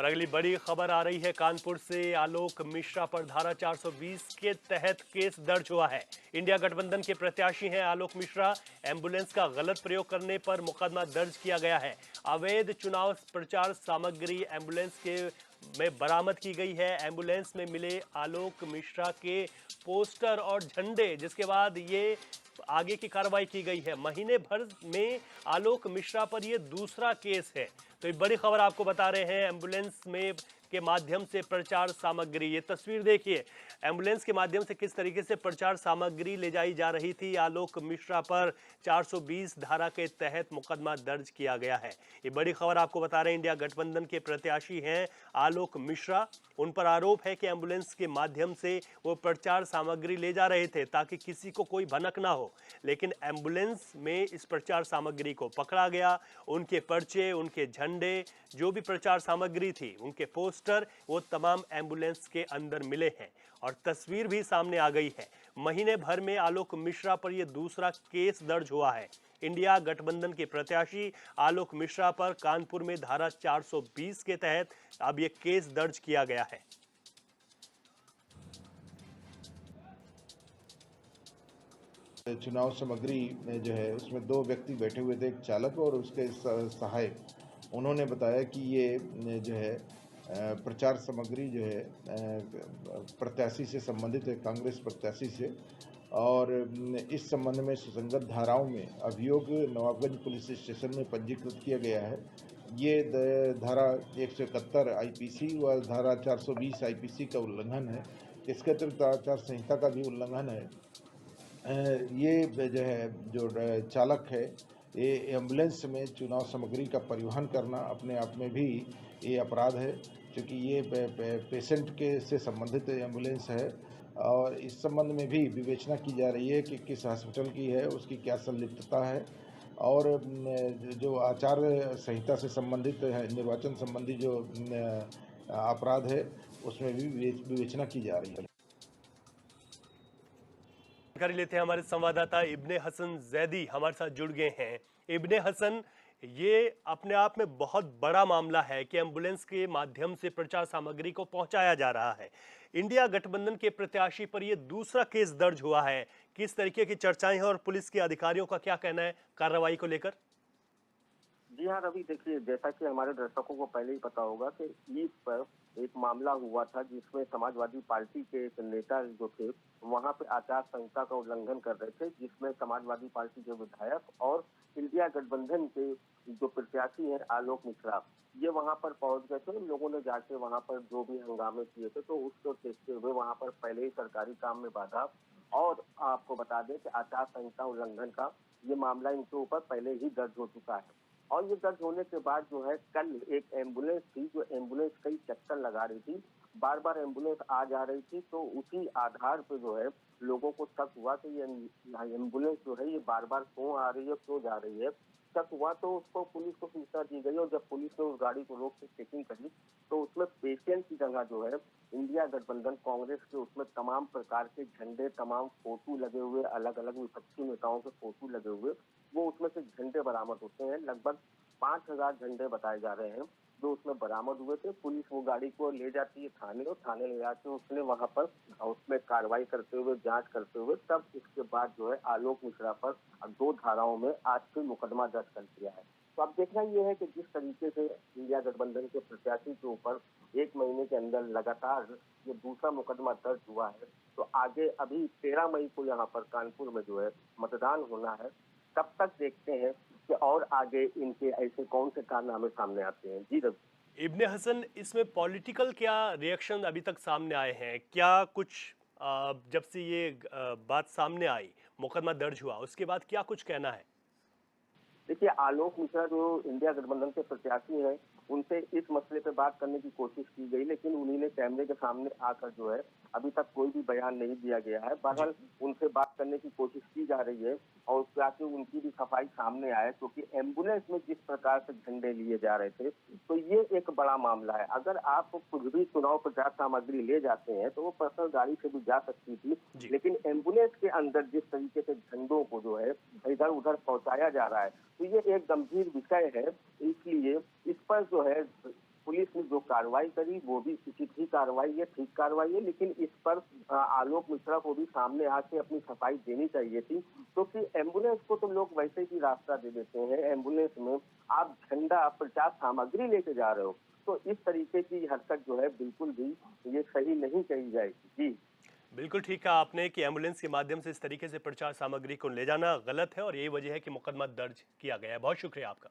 और अगली बड़ी खबर आ रही है कानपुर से। आलोक मिश्रा पर धारा 420 के तहत केस दर्ज हुआ है। इंडिया गठबंधन के प्रत्याशी हैं आलोक मिश्रा। एम्बुलेंस का गलत प्रयोग करने पर मुकदमा दर्ज किया गया है। अवैध चुनाव प्रचार सामग्री एम्बुलेंस के में बरामद की गई है। एम्बुलेंस में मिले आलोक मिश्रा के पोस्टर और झंडे, जिसके बाद ये आगे की कार्रवाई की गई है। महीने भर में आलोक मिश्रा पर यह दूसरा केस है। तो ये बड़ी खबर आपको बता रहे हैं। एम्बुलेंस में के माध्यम से प्रचार सामग्री, ये तस्वीर देखिए, एम्बुलेंस के माध्यम से किस तरीके से प्रचार सामग्री ले जाई जा रही थी। आलोक मिश्रा पर 420 धारा के तहत मुकदमा दर्ज किया गया है। ये बड़ी खबर आपको बता रहे हैं। इंडिया गठबंधन के प्रत्याशी हैं आलोक मिश्रा। उन पर आरोप है कि एम्बुलेंस के माध्यम से वो प्रचार सामग्री ले जा रहे थे ताकि किसी को कोई भनक ना हो, लेकिन एम्बुलेंस में इस प्रचार सामग्री को पकड़ा गया। उनके पर्चे, उनके झंडे, जो भी प्रचार सामग्री थी, उनके पोस्टर, वो तमाम एम्बुलेंस के अंदर मिले हैं और तस्वीर भी सामने आ गई है। महीने भर में आलोक मिश्रा पर यह दूसरा केस दर्ज हुआ है। इंडिया गठबंधन के प्रत्याशी आलोक मिश्रा पर कानपुर में धारा 420 के तहत अब यह केस दर्ज किया गया है। चुनाव सामग्री में जो है उसमें दो व्यक्ति बैठे हुए थे, एक चालक और उसके सहायक। उन्होंने बताया कि ये जो है प्रचार सामग्री जो है प्रत्याशी से संबंधित है, कांग्रेस प्रत्याशी से। और इस संबंध में सुसंगत धाराओं में अभियोग नवाबगंज पुलिस स्टेशन में पंजीकृत किया गया है। ये धारा 171 आईपीसी व धारा 420 आईपीसी का उल्लंघन है। इसके अतिरिक्त आचार संहिता का भी उल्लंघन है। ये जो है जो चालक है, ये एम्बुलेंस में चुनाव सामग्री का परिवहन करना अपने आप में भी ये अपराध है, क्योंकि ये पेशेंट के से संबंधित एम्बुलेंस है। और इस संबंध में भी विवेचना की जा रही है कि किस हॉस्पिटल की है, उसकी क्या संलिप्तता है। और जो आचार संहिता से संबंधित है, निर्वाचन संबंधी जो अपराध है, उसमें भी विवेचना की जा रही है। जानकारी लेते हैं, हमारे संवाददाता इब्ने हसन जैदी हमारे साथ जुड़ गए हैं। इब्ने हसन, ये अपने आप में बहुत बड़ा मामला है कि एम्बुलेंस के माध्यम से प्रचार सामग्री को पहुंचाया जा रहा है। इंडिया गठबंधन के प्रत्याशी पर यह दूसरा केस दर्ज हुआ है। किस तरीके की चर्चाएं हैं और पुलिस के अधिकारियों का क्या कहना है कार्रवाई को लेकर? जी हाँ रवि, देखिए, जैसा कि हमारे दर्शकों को पहले ही पता होगा कि ईद पर एक मामला हुआ था जिसमें समाजवादी पार्टी के एक नेता जो थे वहां पे आचार संहिता का उल्लंघन कर रहे थे, जिसमें समाजवादी पार्टी के विधायक और इंडिया गठबंधन के जो प्रत्याशी हैं आलोक मिश्रा, ये वहां पर पहुंच गए थे। लोगों ने जाके वहां पर जो भी हंगामे किए थे, तो उसको देखते हुए वहां पर पहले ही सरकारी काम में बाधा और आपको बता दें कि आचार संहिता उल्लंघन का ये मामला इनके ऊपर पहले ही दर्ज हो चुका है। और ये दर्ज होने के बाद जो है कल एक एम्बुलेंस थी, जो एम्बुलेंस कई चक्कर लगा रही थी, बार बार एम्बुलेंस आ जा रही थी, तो उसी आधार पे जो है लोगों को शक हुआ कि ये एम्बुलेंस जो है ये बार बार क्यों आ रही है, क्यों जा रही है। शक हुआ तो उसको पुलिस को सूचना दी गई और जब पुलिस ने उस गाड़ी को रोक के चेकिंग करी तो उसमें पेशेंट की जगह जो है इंडिया गठबंधन कांग्रेस के उसमें तमाम प्रकार के झंडे, तमाम फोटो लगे हुए, अलग अलग विपक्षी नेताओं के फोटो लगे हुए, वो उसमें से झंडे बरामद होते हैं। लगभग 5000 झंडे बताए जा रहे हैं जो उसमें बरामद हुए थे। पुलिस वो गाड़ी को ले जाती है थाने, और थाने ले जाके उसने वहां पर उसमें कार्रवाई करते हुए, जांच करते हुए, तब इसके बाद जो है आलोक मिश्रा पर 2 धाराओं में आज फिर मुकदमा दर्ज कर दिया है। तो अब देखना ये है कि जिस तरीके से इंडिया गठबंधन के प्रत्याशी के ऊपर 1 महीने के अंदर लगातार ये दूसरा मुकदमा दर्ज हुआ है, तो आगे अभी 13 मई को यहाँ पर कानपुर में जो है मतदान होना है। तब तक देखते हैं कि और आगे इनके ऐसे कौन से कारनामे सामने आते हैं। जी रवि। इब्ने हसन, इसमें पॉलिटिकल क्या रिएक्शन अभी तक सामने आए हैं? क्या कुछ जब से ये बात सामने आई, मुकदमा दर्ज हुआ, उसके बाद क्या कुछ कहना है? देखिए, आलोक मिश्रा जो इंडिया गठबंधन के प्रत्याशी हैं, उनसे इस मसले पे बात करने की कोशिश की गई, लेकिन उन्हीं ने कैमरे के सामने आकर जो है अभी तक कोई भी बयान नहीं दिया गया है। बहरहाल उनसे बात करने की कोशिश की जा रही है और ताकि उनकी भी सफाई सामने आए, क्योंकि एम्बुलेंस में जिस प्रकार से झंडे लिए जा रहे थे, तो ये एक बड़ा मामला है। अगर आप कुछ भी चुनाव प्रचार सामग्री ले जाते हैं तो वो पर्सनल गाड़ी से भी जा सकती थी, लेकिन एम्बुलेंस के अंदर जिस तरीके से झंडों को जो है इधर उधर पहुंचाया जा रहा है, तो ये एक गंभीर विषय है। इसलिए इस पर जो है पुलिस ने जो कार्रवाई करी वो भी उचित ही कार्रवाई है, ठीक कार्रवाई है, लेकिन इस पर आलोक मिश्रा को भी सामने आके अपनी सफाई देनी चाहिए थी, क्योंकि एम्बुलेंस को तो लोग वैसे ही रास्ता दे देते हैं। एम्बुलेंस में आप झंडा, प्रचार सामग्री लेके जा रहे हो, तो इस तरीके की हरकत जो है बिल्कुल भी ये सही नहीं कही जाएगी। जी बिल्कुल ठीक कहा आपने कि एम्बुलेंस के माध्यम से इस तरीके से प्रचार सामग्री को ले जाना गलत है और यही वजह है कि मुकदमा दर्ज किया गया है। बहुत शुक्रिया आपका।